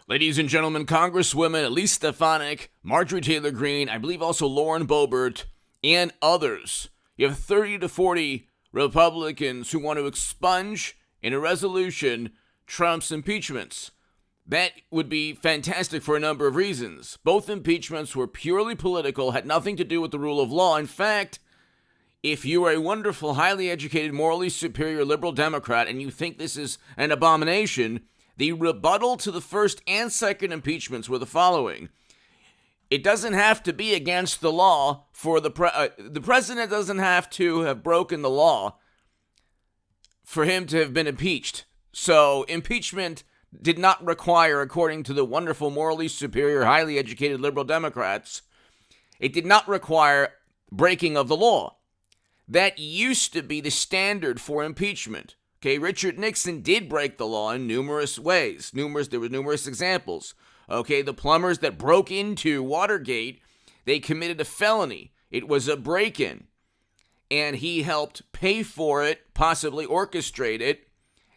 Ladies and gentlemen, Congresswomen Elise Stefanik, Marjorie Taylor Greene, I believe also Lauren Boebert, and others. You have 30 to 40 Republicans who want to expunge in a resolution Trump's impeachments. That would be fantastic for a number of reasons. Both impeachments were purely political, had nothing to do with the rule of law. In fact, if you are a wonderful, highly educated, morally superior liberal Democrat and you think this is an abomination, the rebuttal to the first and second impeachments were the following. It doesn't have to be against the law for the president doesn't have to have broken the law for him to have been impeached. So impeachment did not require, according to the wonderful, morally superior, highly educated liberal Democrats, it did not require breaking of the law. That used to be the standard for impeachment. Okay, Richard Nixon did break the law in numerous ways. There were numerous examples. Okay, the plumbers that broke into Watergate, they committed a felony. It was a break-in. And he helped pay for it, possibly orchestrate it,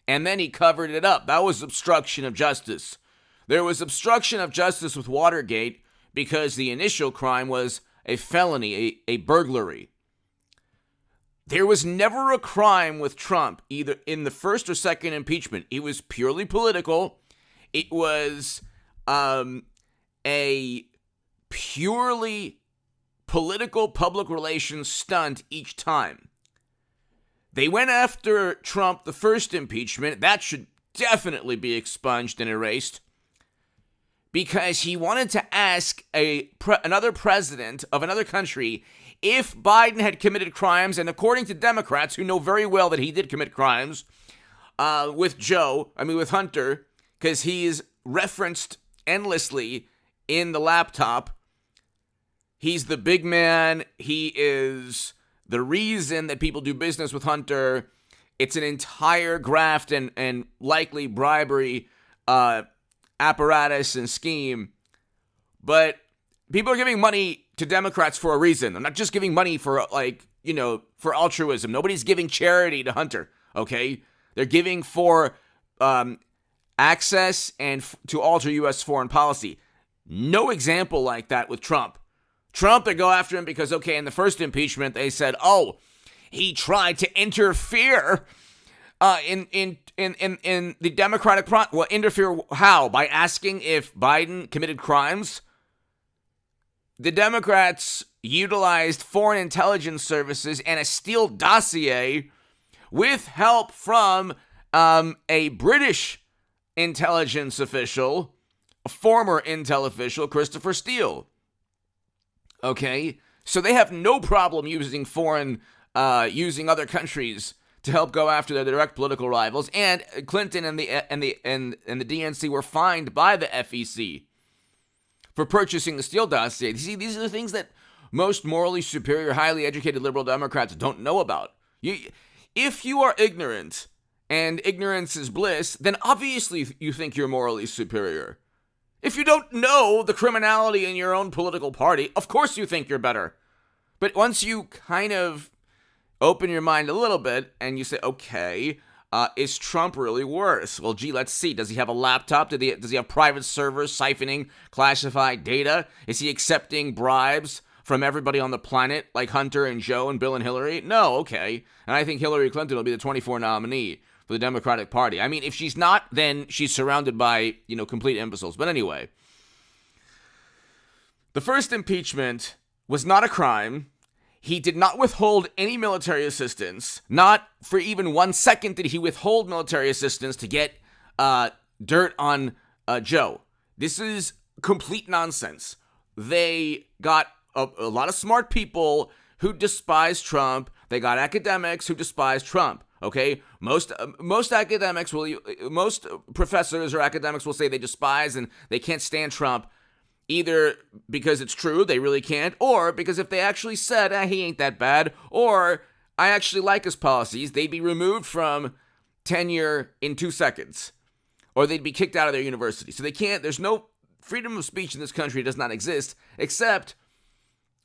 and then he covered it up. That was obstruction of justice. There was obstruction of justice with Watergate because the initial crime was a felony, a burglary. There was never a crime with Trump, either in the first or second impeachment. It was purely political. It was a purely political public relations stunt each time. They went after Trump the first impeachment. That should definitely be expunged and erased because he wanted to ask another president of another country if Biden had committed crimes, and according to Democrats who know very well that he did commit crimes with Hunter, because he is referenced endlessly in the laptop. He's the big man. He is the reason that people do business with Hunter. It's an entire graft and likely bribery apparatus and scheme. But people are giving money to Democrats for a reason. They're not just giving money for, for altruism. Nobody's giving charity to Hunter, okay? They're giving for access and to alter U.S. foreign policy. No example like that with Trump. Trump, they go after him because, okay, in the first impeachment, they said, he tried to interfere in the Democratic Well, interfere how? By asking if Biden committed crimes? The Democrats utilized foreign intelligence services and a Steele dossier with help from a British intelligence official, a former intel official, Christopher Steele. Okay, so they have no problem using using other countries to help go after their direct political rivals. And Clinton and the DNC were fined by the FEC for purchasing the Steele dossier. You see, these are the things that most morally superior, highly educated liberal Democrats don't know about. If you are ignorant, and ignorance is bliss, then obviously you think you're morally superior. If you don't know the criminality in your own political party, of course you think you're better. But once you kind of open your mind a little bit and you say, okay, is Trump really worse? Well, gee, let's see. Does he have a laptop? Does he have private servers siphoning classified data? Is he accepting bribes from everybody on the planet like Hunter and Joe and Bill and Hillary? No, okay. And I think Hillary Clinton will be the 24 nominee for the Democratic Party. I mean, if she's not, then she's surrounded by, complete imbeciles. But anyway, the first impeachment was not a crime. He did not withhold any military assistance. Not for even 1 second did he withhold military assistance to get dirt on Joe. This is complete nonsense. They got a lot of smart people who despise Trump. They got academics who despise Trump. Okay, most professors or academics will say they despise and they can't stand Trump, either because it's true, they really can't, or because if they actually said, he ain't that bad, or I actually like his policies, they'd be removed from tenure in 2 seconds, or they'd be kicked out of their university. So there's no freedom of speech in this country. It does not exist, except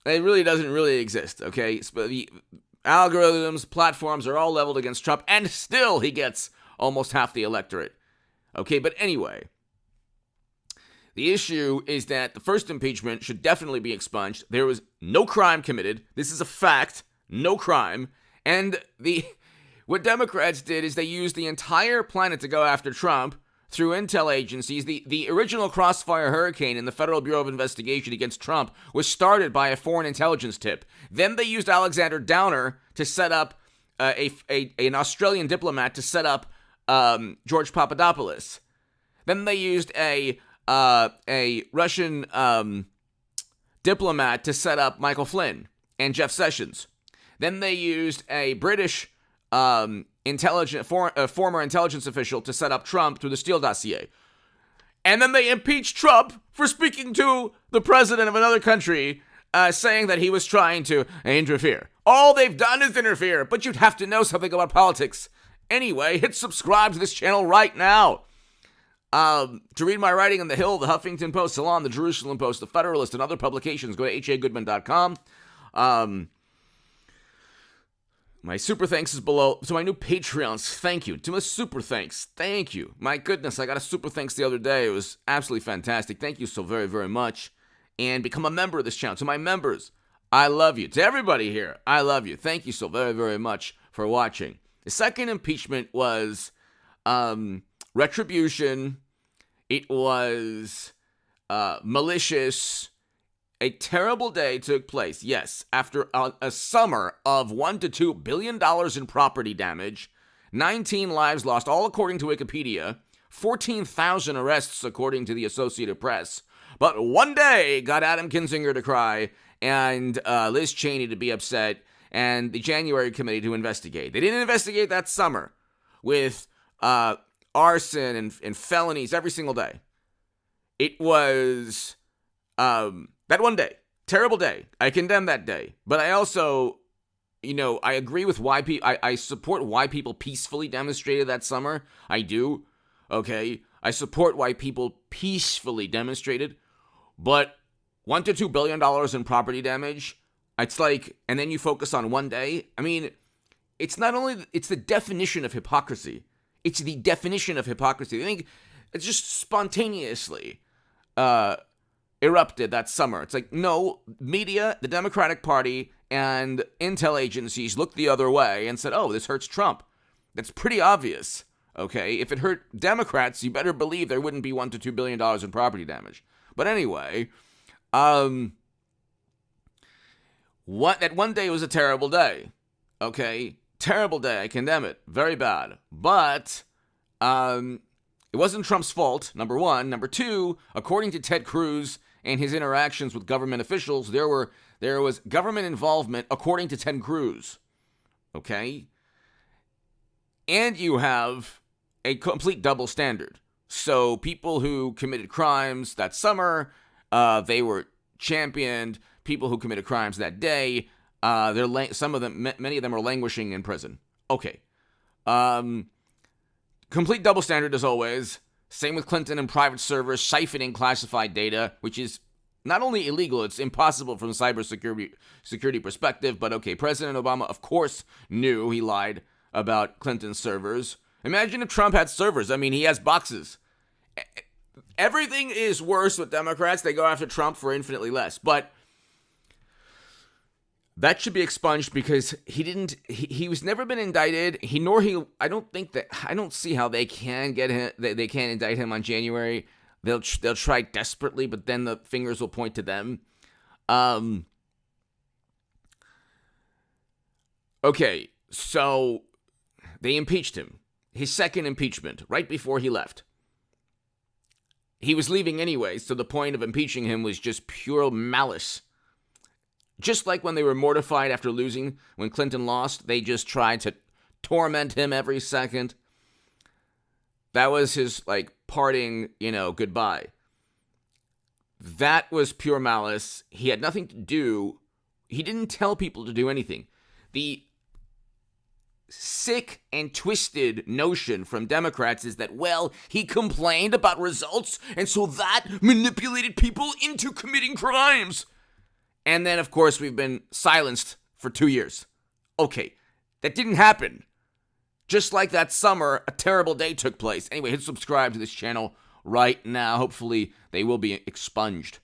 it really doesn't really exist, okay? The algorithms, platforms are all leveled against Trump, and still he gets almost half the electorate. Okay, but anyway, The issue is that the first impeachment should definitely be expunged. There was no crime committed. This is a fact. No crime. And what Democrats did is they used the entire planet to go after Trump through intel agencies. The original crossfire hurricane in the Federal Bureau of Investigation against Trump was started by a foreign intelligence tip. Then they used Alexander Downer to set up an Australian diplomat to set up George Papadopoulos. Then they used a Russian diplomat to set up Michael Flynn and Jeff Sessions. Then they used a British former intelligence official to set up Trump through the Steele dossier. And then they impeached Trump for speaking to the president of another country, saying that he was trying to interfere. All they've done is interfere, but you'd have to know something about politics. Anyway, hit subscribe to this channel right now. To read my writing on The Hill, The Huffington Post, Salon, The Jerusalem Post, The Federalist, and other publications, go to hagoodman.com. My super thanks is below. To my new Patreons, thank you. To my super thanks, thank you. My goodness, I got a super thanks the other day. It was absolutely fantastic. Thank you so very, very much. And become a member of this channel. To my members, I love you. To everybody here, I love you. Thank you so very, very much for watching. The second impeachment was retribution. It was malicious. A terrible day took place, yes, after a summer of $1 to $2 billion in property damage, 19 lives lost, all according to Wikipedia, 14,000 arrests according to the Associated Press. But one day got Adam Kinzinger to cry and Liz Cheney to be upset and the January committee to investigate. They didn't investigate that summer with arson and felonies every single day. It was that one day, terrible day. I condemn that day. But I also, I agree with why I support why people peacefully demonstrated that summer. I do. Okay. I support why people peacefully demonstrated. But $1 to $2 billion in property damage, it's like, and then you focus on one day. I mean, it's the definition of hypocrisy. It's the definition of hypocrisy. I think it's just spontaneously erupted that summer. It's like, no, media, the Democratic Party, and intel agencies looked the other way and said, oh, this hurts Trump. That's pretty obvious, okay? If it hurt Democrats, you better believe there wouldn't be $1 to $2 billion in property damage. But anyway, that one day was a terrible day, okay? Terrible day, I condemn it. Very bad. But it wasn't Trump's fault, number one. Number two, according to Ted Cruz and his interactions with government officials, there was government involvement according to Ted Cruz. Okay? And you have a complete double standard. So people who committed crimes that summer, they were championed. People who committed crimes that day, many of them are languishing in prison. Okay. Complete double standard as always. Same with Clinton and private servers siphoning classified data, which is not only illegal, it's impossible from a cybersecurity perspective. But okay, President Obama, of course, knew he lied about Clinton's servers. Imagine if Trump had servers. I mean, he has boxes. Everything is worse with Democrats. They go after Trump for infinitely less. But that should be expunged because he was never been indicted. I don't see how they can get him. They can't indict him on January. They'll try desperately, but then the fingers will point to them. Okay, so they impeached him. His second impeachment, right before he left. He was leaving anyway, so the point of impeaching him was just pure malice. Just like when they were mortified after losing, when Clinton lost, they just tried to torment him every second. That was his, parting, goodbye. That was pure malice. He had nothing to do. He didn't tell people to do anything. The sick and twisted notion from Democrats is that, well, he complained about results, and so that manipulated people into committing crimes. And then, of course, we've been silenced for 2 years. Okay, that didn't happen. Just like that summer, a terrible day took place. Anyway, hit subscribe to this channel right now. Hopefully, they will be expunged.